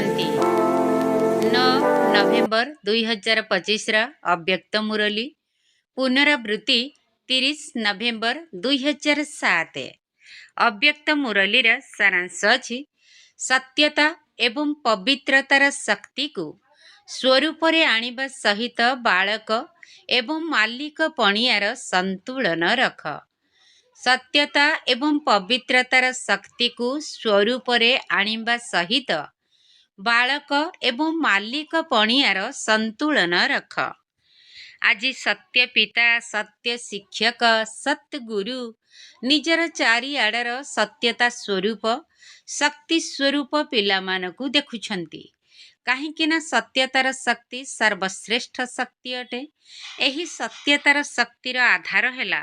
ଶୁଣୁଛନ୍ତି 9 ନଭେମ୍ବର 2025 ଅବ୍ୟକ୍ତ ମୁରଲୀ ପୁନରାବୃତ୍ତି 30 ନଭେମ୍ବର 2007। ଅବ୍ୟକ୍ତ ମୁରଲୀର ସାରାଂଶ ଅଛି ସତ୍ୟତା ଏବଂ ପବିତ୍ରତାର ଶକ୍ତିକୁ ସ୍ୱରୂପରେ ଆଣିବା ସହିତ ବାଳକ ଏବଂ ମାଲିକ ପଣିଆର ସନ୍ତୁଳନ ରଖ। ସତ୍ୟତା ଏବଂ ପବିତ୍ରତାର ଶକ୍ତିକୁ ସ୍ୱରୂପରେ ଆଣିବା ସହିତ ବାଳକ ଏବଂ ମାଲିକ ପଣିଆର ସନ୍ତୁଳନ ରଖ। ଆଜି ସତ୍ୟ ପିତା, ସତ୍ୟ ଶିକ୍ଷକ, ସତ୍ ଗୁରୁ ନିଜର ଚାରିଆଡ଼ର ସତ୍ୟତା ସ୍ୱରୂପ, ଶକ୍ତି ସ୍ୱରୂପ ପିଲାମାନଙ୍କୁ ଦେଖୁଛନ୍ତି। କାହିଁକି ନା ସତ୍ୟତାର ଶକ୍ତି ସର୍ବଶ୍ରେଷ୍ଠ ଶକ୍ତି ଅଟେ। ଏହି ସତ୍ୟତାର ଶକ୍ତିର ଆଧାର ହେଲା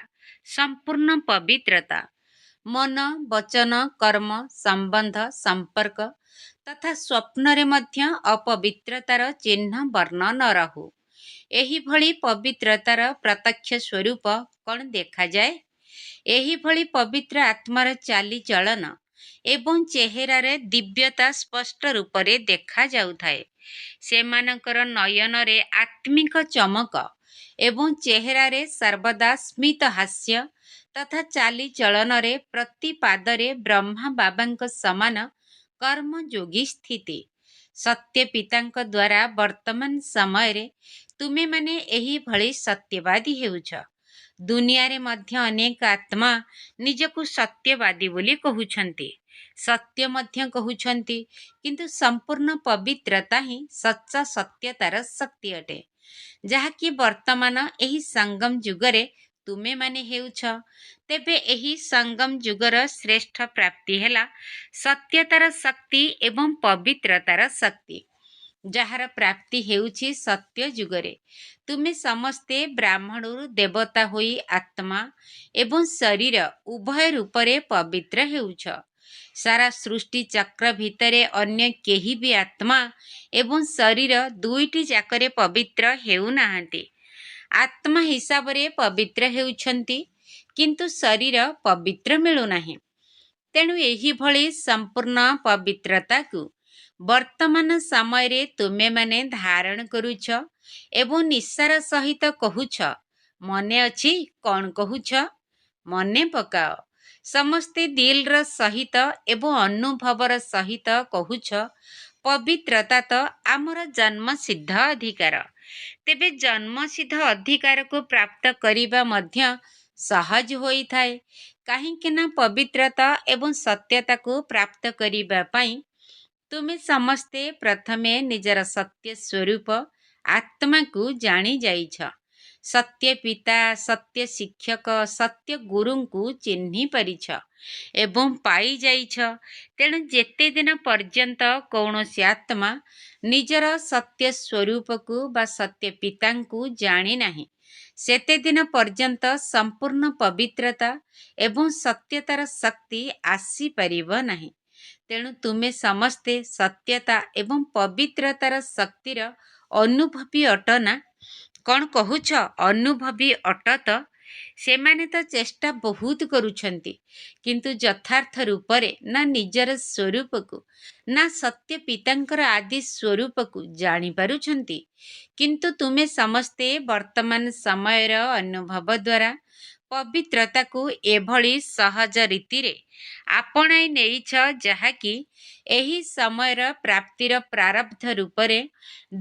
ସମ୍ପୂର୍ଣ୍ଣ ପବିତ୍ରତା। ମନ, ବଚନ, କର୍ମ, ସମ୍ବନ୍ଧ, ସମ୍ପର୍କ ତଥା ସ୍ୱପ୍ନରେ ମଧ୍ୟ ଅପବିତ୍ରତାର ଚିହ୍ନ ବର୍ଣ୍ଣ ନ ରହୁ। ଏହିଭଳି ପବିତ୍ରତାର ପ୍ରତ୍ୟକ୍ଷ ସ୍ୱରୂପ କ'ଣ ଦେଖାଯାଏ? ଏହିଭଳି ପବିତ୍ର ଆତ୍ମାର ଚାଲିଚଳନ ଏବଂ ଚେହେରାରେ ଦିବ୍ୟତା ସ୍ପଷ୍ଟ ରୂପରେ ଦେଖାଯାଉଥାଏ। ସେମାନଙ୍କର ନୟନରେ ଆତ୍ମିକ ଚମକ ଏବଂ ଚେହେରାରେ ସର୍ବଦା ସ୍ମିତ ହାସ୍ୟ ତଥା ଚାଲିଚଳନରେ ପ୍ରତି ପାଦରେ ବ୍ରହ୍ମା ବାବାଙ୍କ ସମାନ କର୍ମଯୋଗୀ ସ୍ଥିତି। ସତ୍ୟ ପିତାଙ୍କ ଦ୍ୱାରା ବର୍ତ୍ତମାନ ସମୟରେ ତୁମେମାନେ ଏହିଭଳି ସତ୍ୟବାଦୀ ହେଉଛ। ଦୁନିଆରେ ମଧ୍ୟ ଅନେକ ଆତ୍ମା ନିଜକୁ ସତ୍ୟବାଦୀ ବୋଲି କହୁଛନ୍ତି, ସତ୍ୟ ମଧ୍ୟ କହୁଛନ୍ତି, କିନ୍ତୁ ସମ୍ପୂର୍ଣ୍ଣ ପବିତ୍ରତା ହିଁ ସଚ୍ଚା ସତ୍ୟତାର ଶକ୍ତି ଅଟେ, ଯାହାକି ବର୍ତ୍ତମାନ ଏହି ସଙ୍ଗମ ଯୁଗରେ ତୁମେମାନେ ହେଉଛ। ତେବେ ଏହି ସଙ୍ଗମ ଯୁଗର ଶ୍ରେଷ୍ଠ ପ୍ରାପ୍ତି ହେଲା ସତ୍ୟତାର ଶକ୍ତି ଏବଂ ପବିତ୍ରତାର ଶକ୍ତି, ଯାହାର ପ୍ରାପ୍ତି ହେଉଛି ସତ୍ୟ ଯୁଗରେ। ତୁମେ ସମସ୍ତେ ବ୍ରାହ୍ମଣରୁ ଦେବତା ହୋଇ ଆତ୍ମା ଏବଂ ଶରୀର ଉଭୟ ରୂପରେ ପବିତ୍ର ହେଉଛ। ସାରା ସୃଷ୍ଟି ଚକ୍ର ଭିତରେ ଅନ୍ୟ କେହି ବି ଆତ୍ମା ଏବଂ ଶରୀର ଦୁଇଟି ଯାକରେ ପବିତ୍ର ହେଉନାହାନ୍ତି। ଆତ୍ମା ହିସାବରେ ପବିତ୍ର ହେଉଛନ୍ତି, କିନ୍ତୁ ଶରୀର ପବିତ୍ର ମିଳୁନାହିଁ। ତେଣୁ ଏହିଭଳି ସମ୍ପୂର୍ଣ୍ଣ ପବିତ୍ରତାକୁ ବର୍ତ୍ତମାନ ସମୟରେ ତୁମେମାନେ ଧାରଣ କରୁଛ ଏବଂ ନିଶାର ସହିତ କହୁଛ। ମନେ ଅଛି କ'ଣ କହୁଛ? ମନେ ପକାଅ। ସମସ୍ତେ ଦିଲର ସହିତ ଏବଂ ଅନୁଭବର ସହିତ କହୁଛ, ପବିତ୍ରତା ତ ଆମର ଜନ୍ମସିଦ୍ଧ ଅଧିକାର। ତେବେ ଜନ୍ମସିଦ୍ଧ ଅଧିକାରକୁ ପ୍ରାପ୍ତ କରିବା ମଧ୍ୟ ସହଜ ହୋଇଥାଏ। କାହିଁକି ନା ପବିତ୍ରତା ଏବଂ ସତ୍ୟତାକୁ ପ୍ରାପ୍ତ କରିବା ପାଇଁ ତୁମେ ସମସ୍ତେ ପ୍ରଥମେ ନିଜର ସତ୍ୟ ସ୍ୱରୂପ ଆତ୍ମାକୁ ଜାଣି ଯାଇଛ। ସତ୍ୟ ପିତା, ସତ୍ୟ ଶିକ୍ଷକ, ସତ୍ୟ ଗୁରୁଙ୍କୁ ଚିହ୍ନି ପାରିଛ ଏବଂ ପାଇଯାଇଛ। ତେଣୁ ଯେତେ ଦିନ ପର୍ଯ୍ୟନ୍ତ କୌଣସି ଆତ୍ମା ନିଜର ସତ୍ୟ ସ୍ୱରୂପକୁ ବା ସତ୍ୟ ପିତାଙ୍କୁ ଜାଣିନାହିଁ, ସେତେଦିନ ପର୍ଯ୍ୟନ୍ତ ସମ୍ପୂର୍ଣ୍ଣ ପବିତ୍ରତା ଏବଂ ସତ୍ୟତାର ଶକ୍ତି ଆସିପାରିବ ନାହିଁ। ତେଣୁ ତୁମେ ସମସ୍ତେ ସତ୍ୟତା ଏବଂ ପବିତ୍ରତାର ଶକ୍ତିର ଅନୁଭବୀ ଅଟ ନା? କ'ଣ କହୁଛ? ଅନୁଭବୀ ଅଟ ତ? ସେମାନେ ତ ଚେଷ୍ଟା ବହୁତ କରୁଛନ୍ତି, କିନ୍ତୁ ଯଥାର୍ଥ ରୂପରେ ନା ନିଜର ସ୍ୱରୂପକୁ ନା ସତ୍ୟ ପିତାଙ୍କର ଆଦି ସ୍ୱରୂପକୁ ଜାଣିପାରୁଛନ୍ତି। କିନ୍ତୁ ତୁମେ ସମସ୍ତେ ବର୍ତ୍ତମାନ ସମୟର ଅନୁଭବ ଦ୍ୱାରା ପବିତ୍ରତାକୁ ଏଭଳି ସହଜ ରୀତିରେ ଆପଣାଇ ନେଇଛ, ଯାହାକି ଏହି ସମୟର ପ୍ରାପ୍ତିର ପ୍ରାରବ୍ଧ ରୂପରେ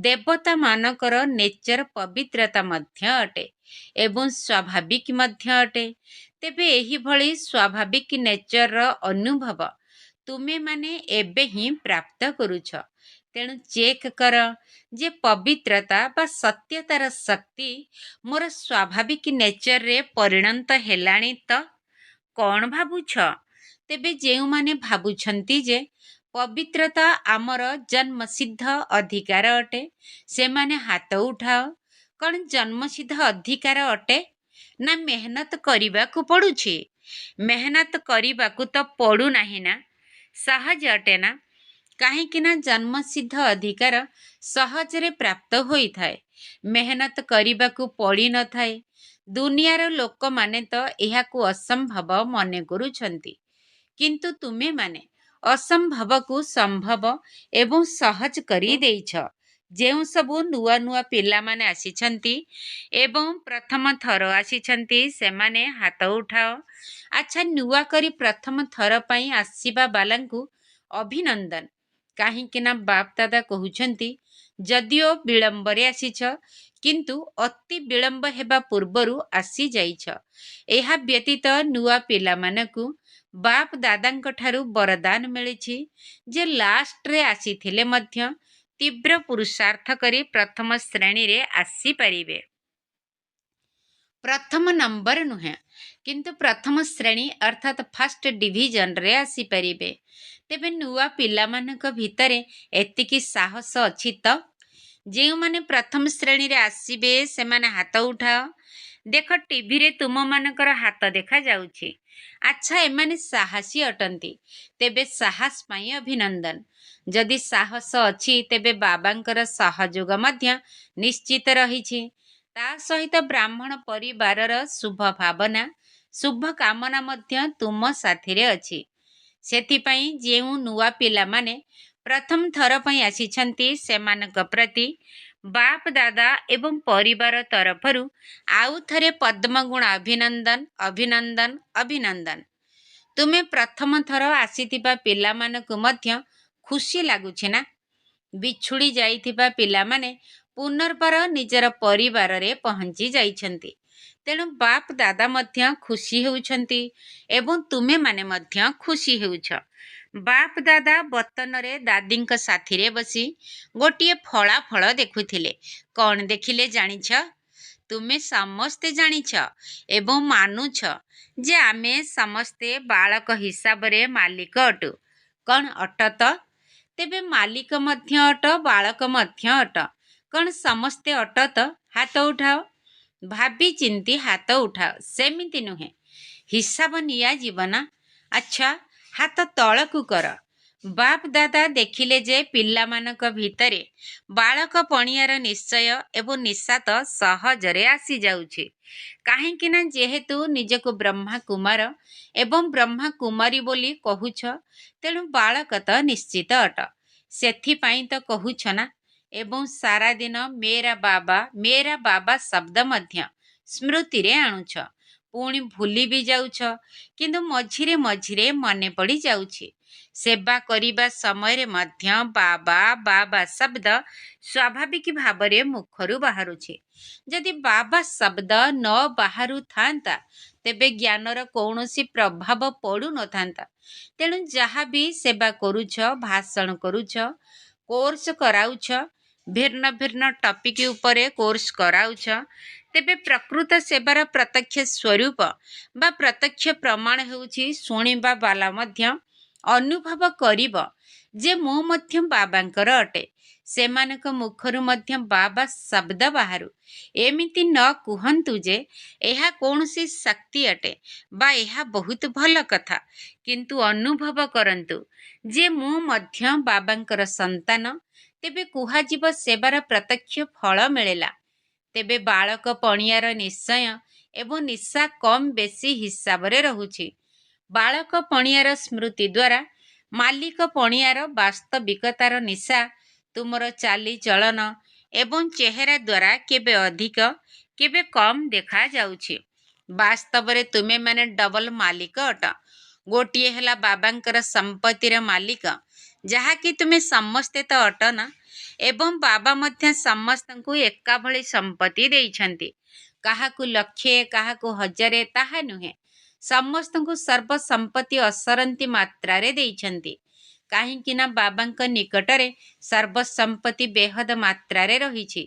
ଦେବତାମାନଙ୍କର ନେଚର ପବିତ୍ରତା ମଧ୍ୟ ଅଟେ ଏବଂ ସ୍ୱାଭାବିକ ମଧ୍ୟ ଅଟେ। ତେବେ ଏହିଭଳି ସ୍ୱାଭାବିକ ନେଚରର ଅନୁଭବ ତୁମେମାନେ ଏବେ ହିଁ ପ୍ରାପ୍ତ କରୁଛ। ତେଣୁ ଚେକ୍ କର ଯେ ପବିତ୍ରତା ବା ସତ୍ୟତାର ଶକ୍ତି ମୋର ସ୍ୱାଭାବିକ ନେଚରରେ ପରିଣତ ହେଲାଣି ତ? କ'ଣ ଭାବୁଛ? ତେବେ ଯେଉଁମାନେ ଭାବୁଛନ୍ତି ଯେ ପବିତ୍ରତା ଆମର ଜନ୍ମସିଦ୍ଧ ଅଧିକାର ଅଟେ, ସେମାନେ ହାତ ଉଠାଅ। କ'ଣ ଜନ୍ମସିଦ୍ଧ ଅଧିକାର ଅଟେ? ନା ମେହନତ କରିବାକୁ ପଡ଼ୁଛି? ମେହନତ କରିବାକୁ ତ ପଡ଼ୁନାହିଁ ନା? ସହଜ ଅଟେ ନା? କାହିଁକି ନା ଜନ୍ମସିଦ୍ଧ ଅଧିକାର ସହଜରେ ପ୍ରାପ୍ତ ହୋଇଥାଏ, ମେହନତ କରିବାକୁ ପଡ଼ିନଥାଏ। ଦୁନିଆର ଲୋକମାନେ ତ ଏହାକୁ ଅସମ୍ଭବ ମନେ କରୁଛନ୍ତି, କିନ୍ତୁ ତୁମେମାନେ ଅସମ୍ଭବକୁ ସମ୍ଭବ ଏବଂ ସହଜ କରି ଦେଇଛ। ଯେଉଁ ସବୁ ନୂଆ ନୂଆ ପିଲାମାନେ ଆସିଛନ୍ତି ଏବଂ ପ୍ରଥମ ଥର ଆସିଛନ୍ତି ସେମାନେ ହାତ ଉଠାଅ। ଆଚ୍ଛା, ନୂଆ କରି ପ୍ରଥମ ଥର ପାଇଁ ଆସିବା ବାଲାଙ୍କୁ ଅଭିନନ୍ଦନ। କାହିଁକି ନା ବାପ ଦାଦା କହୁଛନ୍ତି ଯଦିଓ ବିଳମ୍ବରେ ଆସିଛ କିନ୍ତୁ ଅତି ବିଳମ୍ବ ହେବା ପୂର୍ବରୁ ଆସିଯାଇଛ। ଏହା ବ୍ୟତୀତ ନୂଆ ପିଲାମାନଙ୍କୁ ବାପ ଦାଦାଙ୍କ ଠାରୁ ବରଦାନ ମିଳିଛି ଯେ ଲାଷ୍ଟରେ ଆସିଥିଲେ ମଧ୍ୟ ତୀବ୍ର ପୁରୁଷାର୍ଥ କରି ପ୍ରଥମ ଶ୍ରେଣୀରେ ଆସିପାରିବେ। ପ୍ରଥମ ନମ୍ବର ନୁହେଁ କିନ୍ତୁ ପ୍ରଥମ ଶ୍ରେଣୀ ଅର୍ଥାତ୍ ଫାଷ୍ଟ ଡିଭିଜନରେ ଆସିପାରିବେ। ତେବେ ନୂଆ ପିଲାମାନଙ୍କ ଭିତରେ ଏତିକି ସାହସ ଅଛି ତ? ଯେଉଁମାନେ ପ୍ରଥମ ଶ୍ରେଣୀରେ ଆସିବେ ସେମାନେ ହାତ ଉଠାଅ। ଦେଖ, ଟିଭିରେ ତୁମମାନଙ୍କର ହାତ ଦେଖାଯାଉଛି। ଆଚ୍ଛା, ଏମାନେ ସାହସୀ ଅଟନ୍ତି। ତେବେ ସାହସ ପାଇଁ ଅଭିନନ୍ଦନ। ଯଦି ସାହସ ଅଛି ତେବେ ବାବାଙ୍କର ସହଯୋଗ ମଧ୍ୟ ନିଶ୍ଚିତ ରହିଛି। ତା ସହିତ ବ୍ରାହ୍ମଣ ପରିବାରର ଶୁଭ ଭାବନା, ଶୁଭ କାମନା ମଧ୍ୟ ତୁମ ସାଥିରେ ଅଛି। ସେଥିପାଇଁ ଯେଉଁ ନୂଆ ପିଲାମାନେ ପ୍ରଥମ ଥର ପାଇଁ ଆସିଛନ୍ତି ସେମାନଙ୍କ ପ୍ରତି ବାପ ଦାଦା ଏବଂ ପରିବାର ତରଫରୁ ଆଉ ଥରେ ପଦ୍ମଗୁଣ ଅଭିନନ୍ଦନ, ଅଭିନନ୍ଦନ, ଅଭିନନ୍ଦନ। ତୁମେ ପ୍ରଥମ ଥର ଆସିଥିବା ପିଲାମାନଙ୍କୁ ମଧ୍ୟ ଖୁସି ଲାଗୁଛି ନା? ବିଛୁଡ଼ି ଯାଇଥିବା ପିଲାମାନେ ପୁନର୍ବାର ନିଜର ପରିବାରରେ ପହଞ୍ଚି ଯାଇଛନ୍ତି। ତେଣୁ ବାପ ଦାଦା ମଧ୍ୟ ଖୁସି ହେଉଛନ୍ତି ଏବଂ ତୁମେମାନେ ମଧ୍ୟ ଖୁସି ହେଉଛ। ବାପ ଦାଦା ବତନରେ ଦାଦିଙ୍କ ସାଥିରେ ବସି ଗୋଟିଏ ଫଳାଫଳ ଦେଖୁଥିଲେ। କ'ଣ ଦେଖିଲେ ଜାଣିଛ? ତୁମେ ସମସ୍ତେ ଜାଣିଛ ଏବଂ ମାନୁଛ ଯେ ଆମେ ସମସ୍ତେ ବାଳକ ହିସାବରେ ମାଲିକ ଅଟୁ। କ'ଣ ଅଟ ତ? ତେବେ ମାଲିକ ମଧ୍ୟ ଅଟ, ବାଳକ ମଧ୍ୟ ଅଟ। କ'ଣ ସମସ୍ତେ ଅଟ ତ? ହାତ ଉଠାଅ। ଭାବି ଚିନ୍ତି ହାତ ଉଠାଅ। ସେମିତି ନୁହେଁ, ହିସାବ ନିଆଯିବ ନା। ଆଚ୍ଛା, ହାତ ତଳକୁ କର। ବାପ ଦାଦା ଦେଖିଲେ ଯେ ପିଲାମାନଙ୍କ ଭିତରେ ବାଳକ ପଣିଆର ନିଶ୍ଚୟ ଏବଂ ନିଶାତ ସହଜରେ ଆସିଯାଉଛି। କାହିଁକି ନା ଯେହେତୁ ନିଜକୁ ବ୍ରହ୍ମା କୁମାର ଏବଂ ବ୍ରହ୍ମା କୁମାରୀ ବୋଲି କହୁଛ, ତେଣୁ ବାଳକ ତ ନିଶ୍ଚିତ ଅଟ। ସେଥିପାଇଁ ତ କହୁଛ ନା। ଏବଂ ସାରାଦିନ ମେରା ବାବା ଶବ୍ଦ ମଧ୍ୟ ସ୍ମୃତିରେ ଆଣୁଛ। ପୁଣି ଭୁଲି ବି ଯାଉଛ, କିନ୍ତୁ ମଝିରେ ମଝିରେ ମନେ ପଡ଼ି ଯାଉଛି। ସେବା କରିବା ସମୟରେ ମଧ୍ୟ ବାବା ବାବା ଶବ୍ଦ ସ୍ୱାଭାବିକ ଭାବରେ ମୁଖରୁ ବାହାରୁଛି। ଯଦି ବାବା ଶବ୍ଦ ନ ବାହାରୁଥାନ୍ତା ତେବେ ଜ୍ଞାନର କୌଣସି ପ୍ରଭାବ ପଡ଼ୁନଥାନ୍ତା। ତେଣୁ ଯାହା ବି ସେବା କରୁଛ, ଭାଷଣ କରୁଛ, କୋର୍ସ କରାଉଛ, ଭିନ୍ନ ଭିନ୍ନ ଟପିକ୍ ଉପରେ କୋର୍ସ କରାଉଛ, ତେବେ ପ୍ରକୃତ ସେବାର ପ୍ରତ୍ୟକ୍ଷ ସ୍ୱରୂପ ବା ପ୍ରତ୍ୟକ୍ଷ ପ୍ରମାଣ ହେଉଛି ଶୁଣିବା ବାଲା ମଧ୍ୟ ଅନୁଭବ କରିବ ଯେ ମୁଁ ମଧ୍ୟ ବାବାଙ୍କର ଅଟେ। ସେମାନଙ୍କ ମୁଖରୁ ମଧ୍ୟ ବାବା ଶବ୍ଦ ବାହାରୁ। ଏମିତି ନ କୁହନ୍ତୁ ଯେ ଏହା କୌଣସି ଶକ୍ତି ଅଟେ ବା ଏହା ବହୁତ ଭଲ କଥା, କିନ୍ତୁ ଅନୁଭବ କରନ୍ତୁ ଯେ ମୁଁ ମଧ୍ୟ ବାବାଙ୍କର ସନ୍ତାନ। ତେବେ କୁହାଯିବ ସେବାର ପ୍ରତ୍ୟକ୍ଷ ଫଳ ମିଳିଲା। ତେବେ ବାଳକ ପଣିଆର ନିଶ୍ଚୟ ଏବଂ ନିଶା କମ୍ ବେଶୀ ହିସାବରେ ରହୁଛି। ବାଳକ ପଣିଆର ସ୍ମୃତି ଦ୍ୱାରା ମାଲିକ ପଣିଆର ବାସ୍ତବିକତାର ନିଶା ତୁମର ଚାଲିଚଳନ ଏବଂ ଚେହେରା ଦ୍ୱାରା କେବେ ଅଧିକ କେବେ କମ୍ ଦେଖାଯାଉଛି। ବାସ୍ତବରେ ତୁମେମାନେ ଡବଲ ମାଲିକ ଅଟ। ଗୋଟିଏ ହେଲା ବାବାଙ୍କର ସମ୍ପତ୍ତିର ମାଲିକ, ଯାହାକି ତୁମେ ସମସ୍ତେ ତ ଅଟ ନା। ଏବଂ ବାବା ମଧ୍ୟ ସମସ୍ତଙ୍କୁ ଏକା ଭଳି ସମ୍ପତ୍ତି ଦେଇଛନ୍ତି। କାହାକୁ ଲକ୍ଷେ, କାହାକୁ ହଜାରେ ତାହା ନୁହେଁ। ସମସ୍ତଙ୍କୁ ସର୍ବ ସମ୍ପତ୍ତି ଅସରନ୍ତି ମାତ୍ରାରେ ଦେଇଛନ୍ତି। କାହିଁକି ନା ବାବାଙ୍କ ନିକଟରେ ସର୍ବ ସମ୍ପତ୍ତି ବେହଦ ମାତ୍ରାରେ ରହିଛି,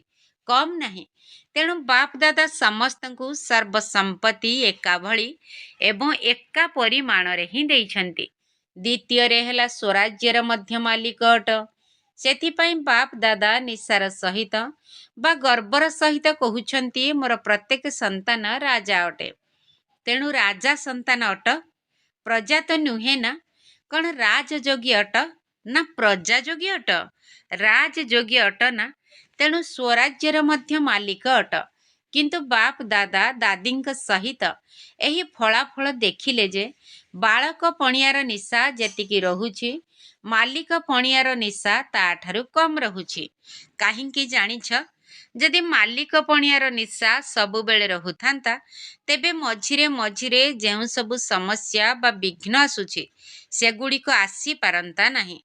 କମ୍ ନାହିଁ। ତେଣୁ ବାପ ଦାଦା ସମସ୍ତଙ୍କୁ ସର୍ବ ସମ୍ପତ୍ତି ଏକା ଭଳି ଏବଂ ଏକା ପରିମାଣରେ ହିଁ ଦେଇଛନ୍ତି। ଦ୍ୱିତୀୟରେ ହେଲା ସ୍ୱରାଜ୍ୟର ମଧ୍ୟ ମାଲିକ ଅଟ। ସେଥିପାଇଁ ବାପ ଦାଦା ନିଶାର ସହିତ ବା ଗର୍ବର ସହିତ କହୁଛନ୍ତି ମୋର ପ୍ରତ୍ୟେକ ସନ୍ତାନ ରାଜା ଅଟେ। ତେଣୁ ରାଜା ସନ୍ତାନ ଅଟ, ପ୍ରଜା ତ ନୁହେଁ ନା। କ'ଣ ରାଜଯୋଗୀ ଅଟ ନା ପ୍ରଜାଯୋଗୀ ଅଟ? ରାଜଯୋଗୀ ଅଟ ନା। ତେଣୁ ସ୍ୱରାଜ୍ୟର ମଧ୍ୟ ମାଲିକ ଅଟ। କିନ୍ତୁ ବାପ ଦାଦା ଦାଦିଙ୍କ ସହିତ ଏହି ଫଳାଫଳ ଦେଖିଲେ ଯେ ବାଳକ ପଣିଆର ନିଶା ଯେତିକି ରହୁଛି, ମାଲିକ ପଣିଆର ନିଶା ତାଠାରୁ କମ୍ ରହୁଛି। କାହିଁକି ଜାଣିଛ? ଯଦି ମାଲିକ ପଣିଆର ନିଶା ସବୁବେଳେ ରହୁଥାନ୍ତା, ତେବେ ମଝିରେ ମଝିରେ ଯେଉଁ ସବୁ ସମସ୍ୟା ବା ବିଘ୍ନ ଆସୁଛି, ସେଗୁଡ଼ିକ ଆସିପାରନ୍ତା ନାହିଁ।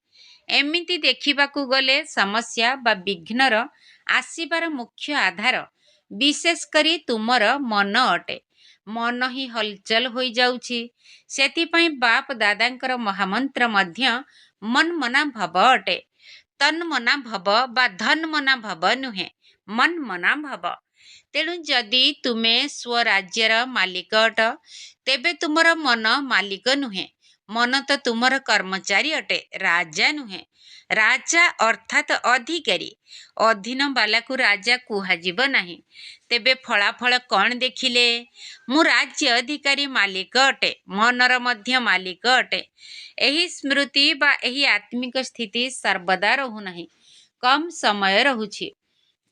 ଏମିତି ଦେଖିବାକୁ ଗଲେ ସମସ୍ୟା ବା ବିଘ୍ନର ଆସିବାର ମୁଖ୍ୟ ଆଧାର ବିଶେଷ କରି ତୁମର ମନ ଅଟେ। ମନ ହିଁ ହଲଚଲ ହୋଇଯାଉଛି। ସେଥିପାଇଁ ବାପ ଦାଦାଙ୍କର ମହାମନ୍ତ୍ର ମଧ୍ୟ ମନ୍ମନା ଭବ ଅଟେ। ତନ୍ମନା ଭବ ବା ଧନ୍ମନା ଭବ ନୁହେଁ, ମନ୍ମନା ଭବ। ତେଣୁ ଯଦି ତୁମେ ସ୍ୱରାଜ୍ୟର ମାଲିକ ଅଟ, ତେବେ ତୁମର ମନ ମାଲିକ ନୁହେଁ। ମନ ତ ତୁମର କର୍ମଚାରୀ ଅଟେ, ରାଜା ନୁହେଁ। ରାଜା ଅର୍ଥାତ୍ ଅଧିକାରୀ। ଅଧୀନ ବାଲାକୁ ରାଜା କୁହାଯିବ ନାହିଁ। ତେବେ ଫଳାଫଳ କ'ଣ ଦେଖିଲେ? ମୁଁ ରାଜ୍ୟ ଅଧିକାରୀ ମାଲିକ ଅଟେ, ମନର ମଧ୍ୟ ମାଲିକ ଅଟେ। ଏହି ସ୍ମୃତି ବା ଏହି ଆତ୍ମିକ ସ୍ଥିତି ସର୍ବଦା ରହୁନାହିଁ, କମ୍ ସମୟ ରହୁଛି।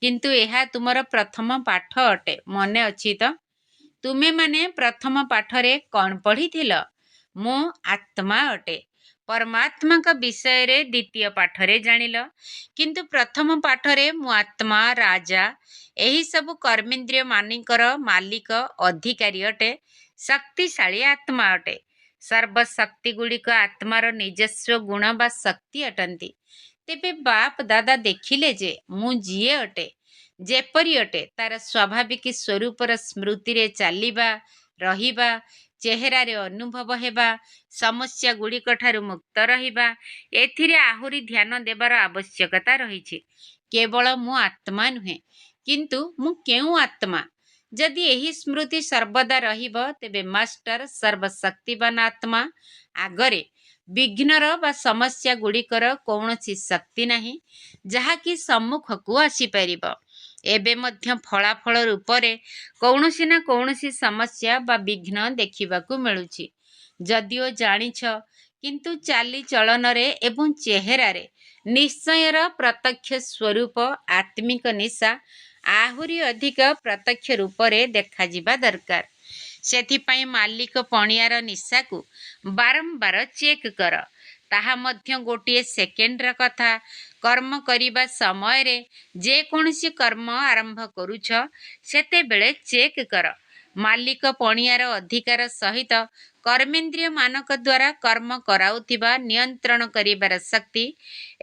କିନ୍ତୁ ଏହା ତୁମର ପ୍ରଥମ ପାଠ ଅଟେ, ମନେ ଅଛି ତ? ତୁମେମାନେ ପ୍ରଥମ ପାଠରେ କ'ଣ ପଢ଼ିଥିଲ? ମୁଁ ଆତ୍ମା ଅଟେ। ପରମାତ୍ମାଙ୍କ ବିଷୟରେ ଦ୍ୱିତୀୟ ପାଠରେ ଜାଣିଲ। କିନ୍ତୁ ପ୍ରଥମ ପାଠରେ ମୁଁ ଆତ୍ମା, ରାଜା, ଏହିସବୁ କର୍ମେନ୍ଦ୍ରିୟମାନଙ୍କର ମାଲିକ, ଅଧିକାରୀ ଅଟେ, ଶକ୍ତିଶାଳୀ ଆତ୍ମା ଅଟେ। ସର୍ବଶକ୍ତିଗୁଡ଼ିକ ଆତ୍ମାର ନିଜସ୍ୱ ଗୁଣ ବା ଶକ୍ତି ଅଟନ୍ତି। ତେବେ ବାପ ଦାଦା ଦେଖିଲେ ଯେ ମୁଁ ଯିଏ ଅଟେ, ଯେପରି ଅଟେ, ତାର ସ୍ୱାଭାବିକ ସ୍ୱରୂପର ସ୍ମୃତିରେ ଚାଲିବା, ରହିବା, ଚେହେରାରେ ଅନୁଭବ ହେବା, ସମସ୍ୟାଗୁଡ଼ିକ ଠାରୁ ମୁକ୍ତ ରହିବା, ଏଥିରେ ଆହୁରି ଧ୍ୟାନ ଦେବାର ଆବଶ୍ୟକତା ରହିଛି। କେବଳ ମୁଁ ଆତ୍ମା ନୁହେଁ, କିନ୍ତୁ ମୁଁ କେଉଁ ଆତ୍ମା? ଯଦି ଏହି ସ୍ମୃତି ସର୍ବଦା ରହିବ, ତେବେ ମାଷ୍ଟର ସର୍ବଶକ୍ତିବାନ ଆତ୍ମା ଆଗରେ ବିଘ୍ନର ବା ସମସ୍ୟାଗୁଡ଼ିକର କୌଣସି ଶକ୍ତି ନାହିଁ, ଯାହାକି ସମ୍ମୁଖକୁ ଆସିପାରିବ। ଏବେ ମଧ୍ୟ ଫଳାଫଳ ରୂପରେ କୌଣସି ନା କୌଣସି ସମସ୍ୟା ବା ବିଘ୍ନ ଦେଖିବାକୁ ମିଳୁଛି। ଯଦିଓ ଜାଣିଛ, କିନ୍ତୁ ଚାଲିଚଳନରେ ଏବଂ ଚେହେରାରେ ନିଶ୍ଚୟର ପ୍ରତ୍ୟକ୍ଷ ସ୍ୱରୂପ ଆତ୍ମିକ ନିଶା ଆହୁରି ଅଧିକ ପ୍ରତ୍ୟକ୍ଷ ରୂପରେ ଦେଖାଯିବା ଦରକାର। ସେଥିପାଇଁ ମାଲିକ ପଣିଆର ନିଶାକୁ ବାରମ୍ବାର ଚେକ୍ କର। ତାହା ମଧ୍ୟ ଗୋଟିଏ ସେକେଣ୍ଡର କଥା। କର୍ମ କରିବା ସମୟରେ ଯେକୌଣସି କର୍ମ ଆରମ୍ଭ କରୁଛ, ସେତେବେଳେ ଚେକ୍ କର। ମାଲିକ ପଣିଆର ଅଧିକାର ସହିତ କର୍ମେନ୍ଦ୍ରିୟମାନଙ୍କ ଦ୍ୱାରା କର୍ମ କରାଉଥିବା, ନିୟନ୍ତ୍ରଣ କରିବାର ଶକ୍ତି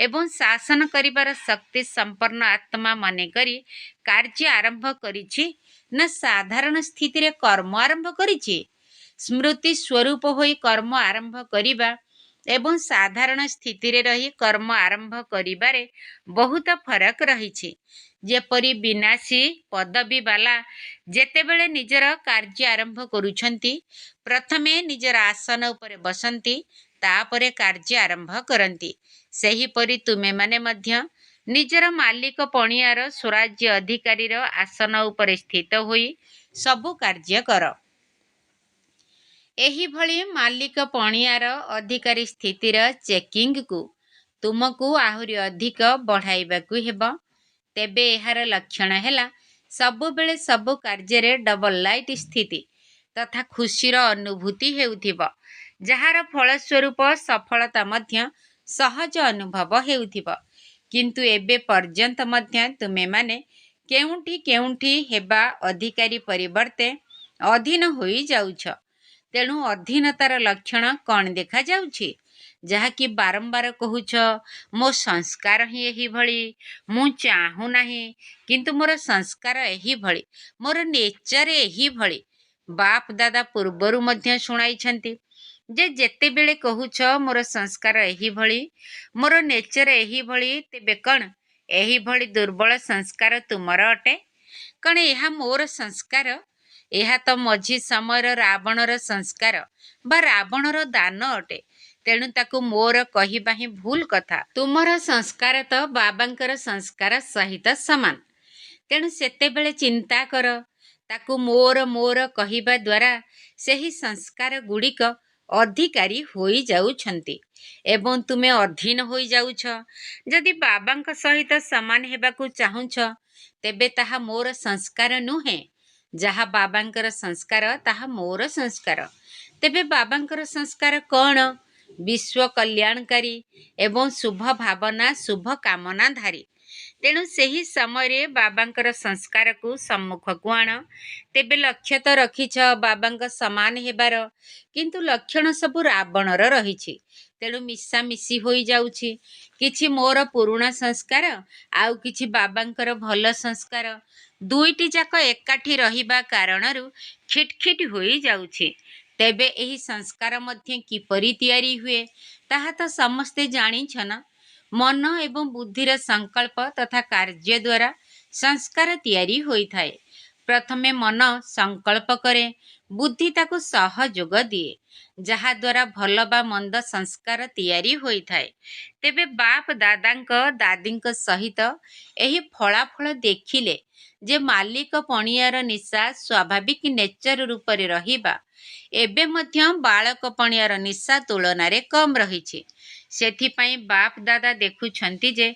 ଏବଂ ଶାସନ କରିବାର ଶକ୍ତି ସମ୍ପନ୍ନ ଆତ୍ମା ମନେକରି କାର୍ଯ୍ୟ ଆରମ୍ଭ କରିଛି ନା ସାଧାରଣ ସ୍ଥିତିରେ କର୍ମ ଆରମ୍ଭ କରିଛି? ସ୍ମୃତି ସ୍ୱରୂପ ହୋଇ କର୍ମ ଆରମ୍ଭ କରିବା ଏବଂ ସାଧାରଣ ସ୍ଥିତିରେ ରହି କର୍ମ ଆରମ୍ଭ କରିବାରେ ବହୁତ ଫରକ ରହିଛି। ଯେପରି ବିନାଶୀ ପଦବୀବାଲା ଯେତେବେଳେ ନିଜର କାର୍ଯ୍ୟ ଆରମ୍ଭ କରୁଛନ୍ତି, ପ୍ରଥମେ ନିଜର ଆସନ ଉପରେ ବସନ୍ତି, ତାପରେ କାର୍ଯ୍ୟ ଆରମ୍ଭ କରନ୍ତି। ସେହିପରି ତୁମେମାନେ ମଧ୍ୟ ନିଜର ମାଲିକ ପଣିଆର ସ୍ୱରାଜ୍ୟ ଅଧିକାରୀର ଆସନ ଉପରେ ସ୍ଥିତ ହୋଇ ସବୁ କାର୍ଯ୍ୟ କର। ଏହିଭଳି ମାଲିକ ପଣିଆର ଅଧିକାରୀ ସ୍ଥିତିର ଚେକିଂକୁ ତୁମକୁ ଆହୁରି ଅଧିକ ବଢ଼ାଇବାକୁ ହେବ। ତେବେ ଏହାର ଲକ୍ଷଣ ହେଲା ସବୁବେଳେ ସବୁ କାର୍ଯ୍ୟରେ ଡବଲ ଲାଇଟ୍ ସ୍ଥିତି ତଥା ଖୁସିର ଅନୁଭୂତି ହେଉଥିବ, ଯାହାର ଫଳସ୍ୱରୂପ ସଫଳତା ମଧ୍ୟ ସହଜ ଅନୁଭବ ହେଉଥିବ। କିନ୍ତୁ ଏବେ ପର୍ଯ୍ୟନ୍ତ ମଧ୍ୟ ତୁମେମାନେ କେଉଁଠି କେଉଁଠି ହେବା ଅଧିକାରୀ ପରିବର୍ତ୍ତେ ଅଧୀନ ହୋଇଯାଉଛ। ତେଣୁ ଅଧୀନତାର ଲକ୍ଷଣ କ'ଣ ଦେଖାଯାଉଛି? ଯାହାକି ବାରମ୍ବାର କହୁଛ, ମୋ ସଂସ୍କାର ହିଁ ଏହିଭଳି, ମୁଁ ଚାହୁଁନାହିଁ, କିନ୍ତୁ ମୋର ସଂସ୍କାର ଏହିଭଳି, ମୋର ନେଚର ଏହିଭଳି। ବାପ ଦାଦା ପୂର୍ବରୁ ମଧ୍ୟ ଶୁଣାଇଛନ୍ତି ଯେ ଯେତେବେଳେ କହୁଛ ମୋର ସଂସ୍କାର ଏହିଭଳି, ମୋର ନେଚର ଏହିଭଳି, ତେବେ କ'ଣ ଏହିଭଳି ଦୁର୍ବଳ ସଂସ୍କାର ତୁମର ଅଟେ? କ'ଣ ଏହା ମୋର ସଂସ୍କାର? ଏହା ତ ମଝି ସମୟର ରାବଣର ସଂସ୍କାର ବା ରାବଣର ଦାନ ଅଟେ। ତେଣୁ ତାକୁ ମୋର କହିବା ହିଁ ଭୁଲ କଥା। ତୁମର ସଂସ୍କାର ତ ବାବାଙ୍କର ସଂସ୍କାର ସହିତ ସମାନ। ତେଣୁ ସେତେବେଳେ ଚିନ୍ତା କର, ତାକୁ ମୋର ମୋର କହିବା ଦ୍ୱାରା ସେହି ସଂସ୍କାର ଗୁଡ଼ିକ ଅଧିକାରୀ ହୋଇଯାଉଛନ୍ତି ଏବଂ ତୁମେ ଅଧୀନ ହୋଇଯାଉଛ। ଯଦି ବାବାଙ୍କ ସହିତ ସମାନ ହେବାକୁ ଚାହୁଁଛ, ତେବେ ତାହା ମୋର ସଂସ୍କାର ନୁହେଁ। ଯାହା ବାବାଙ୍କର ସଂସ୍କାର, ତାହା ମୋର ସଂସ୍କାର। ତେବେ ବାବାଙ୍କର ସଂସ୍କାର କ'ଣ? ବିଶ୍ୱ କଲ୍ୟାଣକାରୀ ଏବଂ ଶୁଭ ଭାବନା ଶୁଭ କାମନାଧାରୀ। ତେଣୁ ସେହି ସମୟରେ ବାବାଙ୍କର ସଂସ୍କାରକୁ ସମ୍ମୁଖକୁ ଆଣ। ତେବେ ଲକ୍ଷ୍ୟ ତ ରଖିଛ ବାବାଙ୍କ ସମାନ ହେବାର, କିନ୍ତୁ ଲକ୍ଷଣ ସବୁ ରାବଣର ରହିଛି। ତେଣୁ ମିଶାମିଶି ହୋଇଯାଉଛି। କିଛି ମୋର ପୁରୁଣା ସଂସ୍କାର, ଆଉ କିଛି ବାବାଙ୍କର ଭଲ ସଂସ୍କାର। ଦୁଇଟି ଯାକ ଏକାଠି ରହିବା କାରଣରୁ ଖିଟଖିଟ ହୋଇଯାଉଛି। ତେବେ ଏହି ସଂସ୍କାର ମଧ୍ୟ କିପରି ତିଆରି ହୁଏ ତାହା ତ ସମସ୍ତେ ଜାଣିଛ ନା। ମନ ଏବଂ ବୁଦ୍ଧିର ସଂକଳ୍ପ ତଥା କାର୍ଯ୍ୟ ଦ୍ୱାରା ସଂସ୍କାର ତିଆରି ହୋଇଥାଏ। ପ୍ରଥମେ ମନ ସଂକଳ୍ପ କରେ, ବୁଦ୍ଧି ତାକୁ ସହଯୋଗ ଦିଏ, ଯାହାଦ୍ୱାରା ଭଲ ବା ମନ୍ଦ ସଂସ୍କାର ତିଆରି ହୋଇଥାଏ। ତେବେ ବାପ ଦାଦାଙ୍କ ଦାଦୀଙ୍କ ସହିତ ଏହି ଫଳାଫଳ ଦେଖିଲେ ଯେ ମାଲିକ ପଣିଆର ନିଶା ସ୍ୱାଭାବିକ ନେଚର ରୂପରେ ରହିବା ଏବେ ମଧ୍ୟ ବାଳକ ପଣିଆର ନିଶା ତୁଳନାରେ କମ୍ ରହିଛି। ସେଥିପାଇଁ ବାପ ଦାଦା ଦେଖୁଛନ୍ତି ଯେ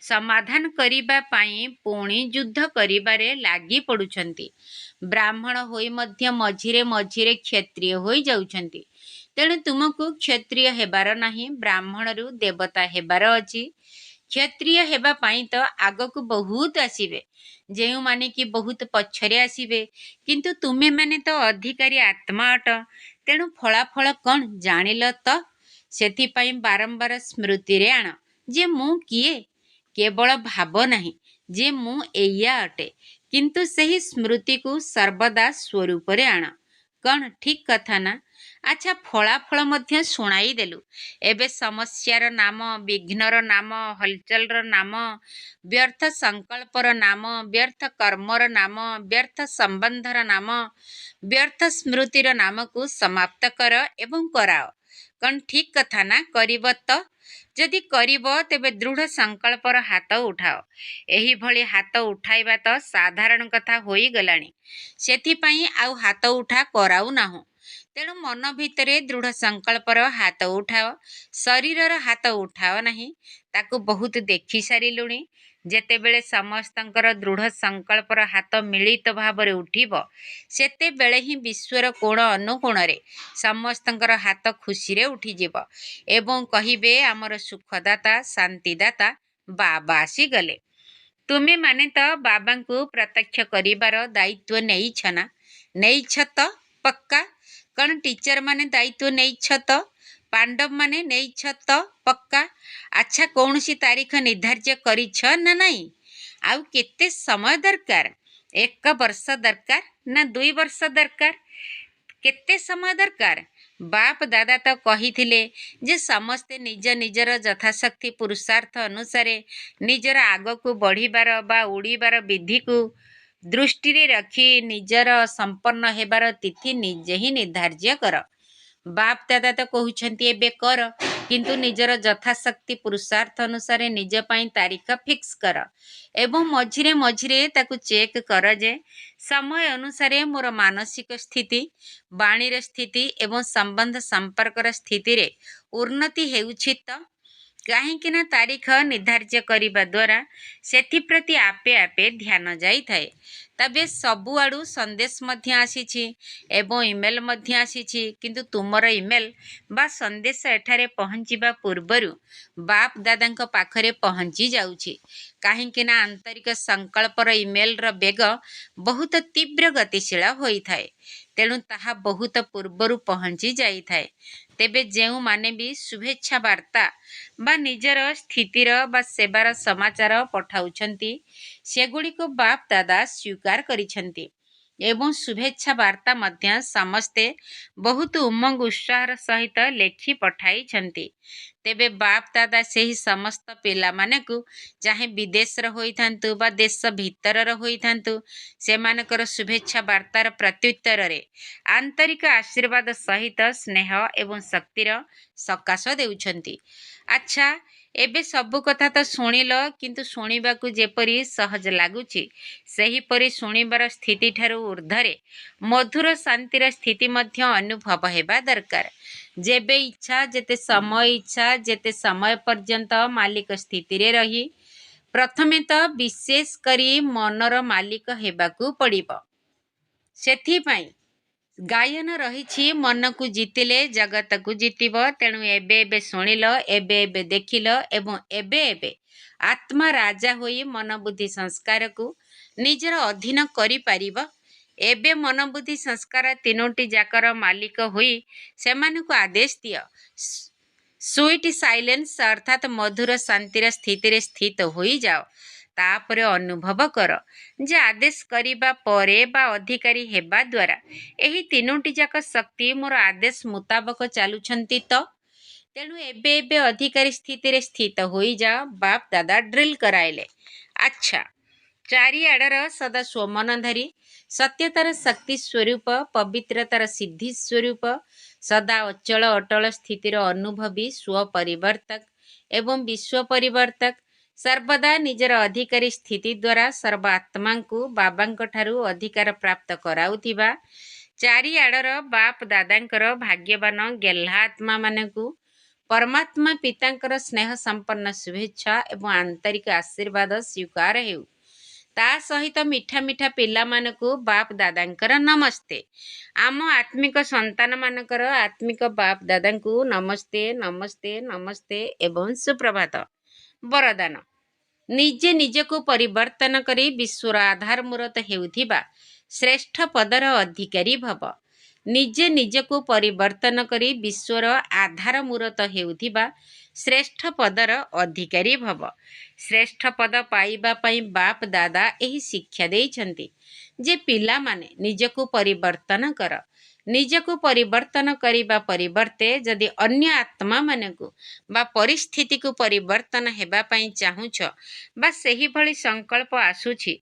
ସମାଧାନ କରିବା ପାଇଁ ପୁଣି ଯୁଦ୍ଧ କରିବାରେ ଲାଗି ପଡ଼ୁଛନ୍ତି। ବ୍ରାହ୍ମଣ ହୋଇ ମଧ୍ୟ ମଝିରେ ମଝିରେ କ୍ଷତ୍ରିୟ ହୋଇଯାଉଛନ୍ତି। ତେଣୁ ତୁମକୁ କ୍ଷତ୍ରିୟ ହେବାର ନାହିଁ, ବ୍ରାହ୍ମଣରୁ ଦେବତା ହେବାର ଅଛି। କ୍ଷତ୍ରିୟ ହେବା ପାଇଁ ତ ଆଗକୁ ବହୁତ ଆସିବେ, ଯେଉଁମାନେ କି ବହୁତ ପଛରେ ଆସିବେ। କିନ୍ତୁ ତୁମେମାନେ ତ ଅଧିକାରୀ ଆତ୍ମା ଅଟ। ତେଣୁ ଫଳାଫଳ କ'ଣ ଜାଣିଲ ତ? ସେଥିପାଇଁ ବାରମ୍ବାର ସ୍ମୃତିରେ ଆଣ ଯେ ମୁଁ କିଏ। କେବଳ ଭାବ ନାହିଁ ଯେ ମୁଁ ଏଇଆ ଅଟେ, କିନ୍ତୁ ସେହି ସ୍ମୃତିକୁ ସର୍ବଦା ସ୍ୱରୂପରେ ଆଣ। କ'ଣ ଠିକ୍ କଥା ନା? ଆଚ୍ଛା, ଫଳାଫଳ ମଧ୍ୟ ଶୁଣାଇ ଦେଲୁ। ଏବେ ସମସ୍ୟାର ନାମ, ବିଘ୍ନର ନାମ, ହଲଚଲର ନାମ, ବ୍ୟର୍ଥ ସଂକଳ୍ପର ନାମ, ବ୍ୟର୍ଥ କର୍ମର ନାମ, ବ୍ୟର୍ଥ ସମ୍ବନ୍ଧର ନାମ, ବ୍ୟର୍ଥ ସ୍ମୃତିର ନାମକୁ ସମାପ୍ତ କର ଏବଂ କରାଅ। କ'ଣ ଠିକ୍ କଥା ନା? କରିବ ତ? ଯଦି କରିବ ତେବେ ଦୃଢ଼ ସଂକଳ୍ପର ହାତ ଉଠାଅ। ଏହିଭଳି ହାତ ଉଠାଇବା ତ ସାଧାରଣ କଥା ହୋଇଗଲାଣି। ସେଥିପାଇଁ ଆଉ ହାତ ଉଠା କରାଉନାହୁଁ। ତେଣୁ ମନ ଭିତରେ ଦୃଢ଼ ସଂକଳ୍ପର ହାତ ଉଠାଅ। ଶରୀରର ହାତ ଉଠାଅ ନାହିଁ, ତାକୁ ବହୁତ ଦେଖି ସାରିଲୁଣି। ଯେତେବେଳେ ସମସ୍ତଙ୍କର ଦୃଢ଼ ସଂକଳ୍ପର ହାତ ମିଳିତ ଭାବରେ ଉଠିବ, ସେତେବେଳେ ହିଁ ବିଶ୍ୱର କୋଣ ଅନୁକୋଣରେ ସମସ୍ତଙ୍କର ହାତ ଖୁସିରେ ଉଠିଯିବ ଏବଂ କହିବେ ଆମର ସୁଖଦାତା, ଶାନ୍ତିଦାତା ବାବା ଆସିଗଲେ। ତୁମେମାନେ ତ ବାବାଙ୍କୁ ପ୍ରତ୍ୟକ୍ଷ କରିବାର ଦାୟିତ୍ୱ ନେଇଛ ନା? ନେଇଛ ତ ପକ୍କା? କ'ଣ ଟିଚରମାନେ ଦାୟିତ୍ୱ ନେଇଛ ତ? ପାଣ୍ଡବମାନେ ନେଇଛ ତ ପକ୍କା? ଆଚ୍ଛା, କୌଣସି ତାରିଖ ନିର୍ଦ୍ଧାର୍ଯ୍ୟ କରିଛ ନା ନାହିଁ? ଆଉ କେତେ ସମୟ ଦରକାର? 1 ବର୍ଷ ଦରକାର ନା 2 ବର୍ଷ ଦରକାର? କେତେ ସମୟ ଦରକାର? ବାପ ଦାଦା ତ କହିଥିଲେ ଯେ ସମସ୍ତେ ନିଜ ନିଜର ଯଥାଶକ୍ତି ପୁରୁଷାର୍ଥ ଅନୁସାରେ ନିଜର ଆଗକୁ ବଢ଼ିବାର ବା ଉଡ଼ିବାର ବିଧିକୁ ଦୃଷ୍ଟିରେ ରଖି ନିଜର ସମ୍ପନ୍ନ ହେବାର ତିଥି ନିଜେ ହିଁ ନିର୍ଦ୍ଧାର୍ଯ୍ୟ କର। ବାପ ଦାଦା ତ କହୁଛନ୍ତି ଏବେ କର, କିନ୍ତୁ ନିଜର ଯଥାଶକ୍ତି ପୁରୁଷାର୍ଥ ଅନୁସାରେ ନିଜ ପାଇଁ ତାରିଖ ଫିକ୍ସ କର ଏବଂ ମଝିରେ ମଝିରେ ତାକୁ ଚେକ୍ କର ଯେ ସମୟ ଅନୁସାରେ ମୋର ମାନସିକ ସ୍ଥିତି, ବାଣୀର ସ୍ଥିତି ଏବଂ ସମ୍ବନ୍ଧ ସମ୍ପର୍କର ସ୍ଥିତିରେ ଉନ୍ନତି ହେଉଛି ତ? କାହିଁକି ନା ତାରିଖ ନିର୍ଦ୍ଧାର୍ଯ୍ୟ କରିବା ଦ୍ୱାରା ସେଥିପ୍ରତି ଆପେ ଆପେ ଧ୍ୟାନ ଯାଇଥାଏ। ତେବେ ସବୁଆଡ଼ୁ ସନ୍ଦେଶ ମଧ୍ୟ ଆସିଛି ଏବଂ ଇମେଲ ମଧ୍ୟ ଆସିଛି, କିନ୍ତୁ ତୁମର ଇମେଲ ବା ସନ୍ଦେଶ ଏଠାରେ ପହଞ୍ଚିବା ପୂର୍ବରୁ ବାପ ଦାଦାଙ୍କ ପାଖରେ ପହଞ୍ଚି ଯାଉଛି। କାହିଁକି ନା ଆନ୍ତରିକ ସଂକଳ୍ପର ଇମେଲର ବେଗ ବହୁତ ତୀବ୍ର ଗତିଶୀଳ ହୋଇଥାଏ। ତେଣୁ ତାହା ବହୁତ ପୂର୍ବରୁ ପହଞ୍ଚି ଯାଇଥାଏ। ତେବେ ଯେଉଁମାନେ ବି ଶୁଭେଚ୍ଛା ବାର୍ତ୍ତା ବା ନିଜର ସ୍ଥିତିର ବା ସେବାର ସମାଚାର ପଠାଉଛନ୍ତି, ସେଗୁଡ଼ିକୁ ବାପ ଦାଦା ସ୍ୱୀକାର କରିଛନ୍ତି ଏବଂ ଶୁଭେଚ୍ଛା ବାର୍ତ୍ତା ମଧ୍ୟ ସମସ୍ତେ ବହୁତ ଉମଙ୍ଗ ଉତ୍ସାହର ସହିତ ଲେଖି ପଠାଇଛନ୍ତି। ତେବେ ବାପ ଦାଦା ସେହି ସମସ୍ତ ପିଲାମାନଙ୍କୁ, ଚାହେଁ ବିଦେଶର ହୋଇଥାନ୍ତୁ ବା ଦେଶ ଭିତରର ହୋଇଥାନ୍ତୁ, ସେମାନଙ୍କର ଶୁଭେଚ୍ଛା ବାର୍ତ୍ତାର ପ୍ରତ୍ୟୁତ୍ତରରେ ଆନ୍ତରିକ ଆଶୀର୍ବାଦ ସହିତ ସ୍ନେହ ଏବଂ ଶକ୍ତିର ସକାଶ ଦେଉଛନ୍ତି। ଆଚ୍ଛା, ଏବେ ସବୁ କଥା ତ ଶୁଣିଲ, କିନ୍ତୁ ଶୁଣିବାକୁ ଯେପରି ସହଜ ଲାଗୁଛି, ସେହିପରି ଶୁଣିବାର ସ୍ଥିତିଠାରୁ ଉର୍ଦ୍ଧ୍ୱରେ ମଧୁର ଶାନ୍ତିର ସ୍ଥିତି ମଧ୍ୟ ଅନୁଭବ ହେବା ଦରକାର। ଯେବେ ଇଚ୍ଛା, ଯେତେ ସମୟ ପର୍ଯ୍ୟନ୍ତ ମାଲିକ ସ୍ଥିତିରେ ରହି ପ୍ରଥମେ ତ ବିଶେଷ କରି ମନର ମାଲିକ ହେବାକୁ ପଡ଼ିବ। ସେଥିପାଇଁ ଗାୟନ ରହିଛି ମନକୁ ଜିତିଲେ ଜଗତକୁ ଜିତିବ। ତେଣୁ ଏବେ ଏବେ ଶୁଣିଲ, ଏବେ ଏବେ ଦେଖିଲ ଏବଂ ଏବେ ଏବେ ଆତ୍ମା ରାଜା ହୋଇ ମନବୁଦ୍ଧି ସଂସ୍କାରକୁ ନିଜର ଅଧୀନ କରିପାରିବ। ଏବେ ମନବୁଦ୍ଧି ସଂସ୍କାର ତିନୋଟି ଯାକର ମାଲିକ ହୋଇ ସେମାନଙ୍କୁ ଆଦେଶ ଦିଅ। ସୁଇଟ୍ ସାଇଲେନ୍ସ ଅର୍ଥାତ୍ ମଧୁର ଶାନ୍ତିର ସ୍ଥିତିରେ ସ୍ଥିତ ହୋଇଯାଅ। ତାପରେ ଅନୁଭବ କର ଯେ ଆଦେଶ କରିବା ପରେ ବା ଅଧିକାରୀ ହେବା ଦ୍ୱାରା ଏହି ତିନୋଟି ଯାକ ଶକ୍ତି ମୋର ଆଦେଶ ମୁତାବକ ଚାଲୁଛନ୍ତି ତ। ତେଣୁ ଏବେ ଏବେ ଅଧିକାରୀ ସ୍ଥିତିରେ ସ୍ଥିତ ହୋଇଯାଅ। ବାପ ଦାଦା ଡ୍ରିଲ୍ କରାଇଲେ। ଆଚ୍ଛା, ଚାରିଆଡ଼ର ସଦା ସ୍ୱମନ ଧରି ସତ୍ୟତାର ଶକ୍ତି ସ୍ୱରୂପ, ପବିତ୍ରତାର ସିଦ୍ଧି ସ୍ୱରୂପ, ସଦା ଅଚଳ ଅଟଳ ସ୍ଥିତିର ଅନୁଭବୀ ସ୍ୱପରିବର୍ତ୍ତକ ଏବଂ ବିଶ୍ୱ ପରିବର୍ତ୍ତକ, ସର୍ବଦା ନିଜର ଅଧିକାରୀ ସ୍ଥିତି ଦ୍ୱାରା ସର୍ବ ଆତ୍ମାଙ୍କୁ ବାବାଙ୍କଠାରୁ ଅଧିକାର ପ୍ରାପ୍ତ କରାଉଥିବା ଚାରିଆଡ଼ର ବାପ ଦାଦାଙ୍କର ଭାଗ୍ୟବାନ ଗେହ୍ଲା ଆତ୍ମାମାନଙ୍କୁ ପରମାତ୍ମା ପିତାଙ୍କର ସ୍ନେହ ସମ୍ପନ୍ନ ଶୁଭେଚ୍ଛା ଏବଂ ଆନ୍ତରିକ ଆଶୀର୍ବାଦ ସ୍ୱୀକାର ହେଉ। ତା ସହିତ ମିଠା ମିଠା ପିଲାମାନଙ୍କୁ ବାପ ଦାଦାଙ୍କର ନମସ୍ତେ। ଆମ ଆତ୍ମିକ ସନ୍ତାନମାନଙ୍କର ଆତ୍ମିକ ବାପ ଦାଦାଙ୍କୁ ନମସ୍ତେ ନମସ୍ତେ ନମସ୍ତେ ଏବଂ ସୁପ୍ରଭାତ। ବରଦାନ: ନିଜେ ନିଜକୁ ପରିବର୍ତ୍ତନ କରି ବିଶ୍ୱର ଆଧାର ମୂରତ ହେଉଥିବା ଶ୍ରେଷ୍ଠ ପଦର ଅଧିକାରୀ ଭବ। ନିଜେ ନିଜକୁ ପରିବର୍ତ୍ତନ କରି ବିଶ୍ୱର ଆଧାର ମୂରତ ହେଉଥିବା ଶ୍ରେଷ୍ଠ ପଦର ଅଧିକାରୀ ଭବ। ଶ୍ରେଷ୍ଠ ପଦ ପାଇବା ପାଇଁ ବାପ ଦାଦା ଏହି ଶିକ୍ଷା ଦେଇଛନ୍ତି ଯେ ପିଲାମାନେ ନିଜକୁ ପରିବର୍ତ୍ତନ କର। ନିଜକୁ ପରିବର୍ତ୍ତନ କରିବା ପରିବର୍ତ୍ତେ ଯଦି ଅନ୍ୟ ଆତ୍ମାମାନଙ୍କୁ ବା ପରିସ୍ଥିତିକୁ ପରିବର୍ତ୍ତନ ହେବା ପାଇଁ ଚାହୁଁଛ ବା ସେହିଭଳି ସଂକଳ୍ପ ଆସୁଛି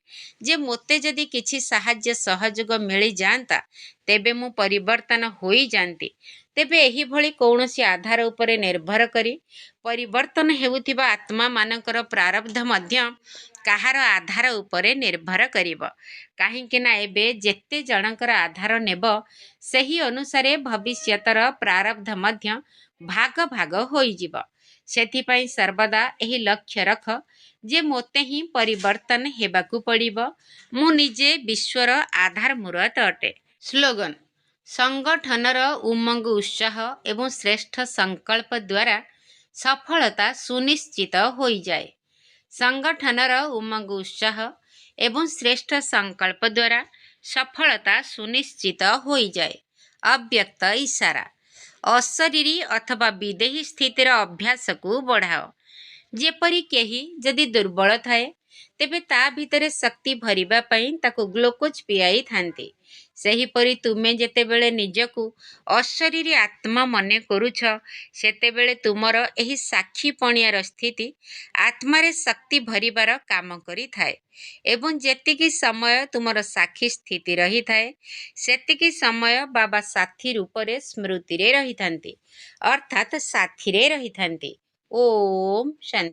ଯେ ମୋତେ ଯଦି କିଛି ସାହାଯ୍ୟ ସହଯୋଗ ମିଳିଯାଆନ୍ତା ତେବେ ମୁଁ ପରିବର୍ତ୍ତନ ହୋଇଯାଆନ୍ତି, ତେବେ ଏହିଭଳି କୌଣସି ଆଧାର ଉପରେ ନିର୍ଭର କରି ପରିବର୍ତ୍ତନ ହେଉଥିବା ଆତ୍ମାମାନଙ୍କର ପ୍ରାରବ୍ଧ ମଧ୍ୟ କାହାର ଆଧାର ଉପରେ ନିର୍ଭର କରିବ। କାହିଁକି ନା ଏବେ ଯେତେ ଜଣଙ୍କର ଆଧାର ନେବ ସେହି ଅନୁସାରେ ଭବିଷ୍ୟତର ପ୍ରାରବ୍ଧ ମଧ୍ୟ ଭାଗ ଭାଗ ହୋଇଯିବ। ସେଥିପାଇଁ ସର୍ବଦା ଏହି ଲକ୍ଷ୍ୟ ରଖ ଯେ ମୋତେ ହିଁ ପରିବର୍ତ୍ତନ ହେବାକୁ ପଡ଼ିବ। ମୁଁ ନିଜେ ବିଶ୍ୱର ଆଧାର ମୂରତ ଅଟେ। ସ୍ଲୋଗାନ: ସଂଗଠନର ଉମଙ୍ଗ, ଉତ୍ସାହ ଏବଂ ଶ୍ରେଷ୍ଠ ସଂକଳ୍ପ ଦ୍ୱାରା ସଫଳତା ସୁନିଶ୍ଚିତ ହୋଇଯାଏ। ସଂଗଠନର ଉମଙ୍ଗ, ଉତ୍ସାହ ଏବଂ ଶ୍ରେଷ୍ଠ ସଂକଳ୍ପ ଦ୍ୱାରା ସଫଳତା ସୁନିଶ୍ଚିତ ହୋଇଯାଏ। ଅବ୍ୟକ୍ତ ଇସାରା: ଅଶରୀରୀ ଅଥବା ବିଦେହୀ ସ୍ଥିତିର ଅଭ୍ୟାସକୁ ବଢ଼ାଅ। ଯେପରି କେହି ଯଦି ଦୁର୍ବଳ ଥାଏ ତେବେ ତା ଭିତରେ ଶକ୍ତି ଭରିବା ପାଇଁ ତାକୁ ଗ୍ଲୁକୋଜ ପିଆଇଥାନ୍ତି। ସେହିପରି ତୁମେ ଯେତେବେଳେ ନିଜକୁ ଅଶରୀରୀ ଆତ୍ମା ମନେ କରୁଛ ସେତେବେଳେ ତୁମର ଏହି ସାକ୍ଷୀପଣିଆର ସ୍ଥିତି ଆତ୍ମାରେ ଶକ୍ତି ଭରିବାର କାମ କରିଥାଏ ଏବଂ ଯେତିକି ସମୟ ତୁମର ସାକ୍ଷୀ ସ୍ଥିତି ରହିଥାଏ ସେତିକି ସମୟ ବାବା ସାଥୀ ରୂପରେ ସ୍ମୃତିରେ ରହିଥାନ୍ତି, ଅର୍ଥାତ୍ ସାଥିରେ ରହିଥାନ୍ତି। ଓମ୍ ଶାନ୍ତି।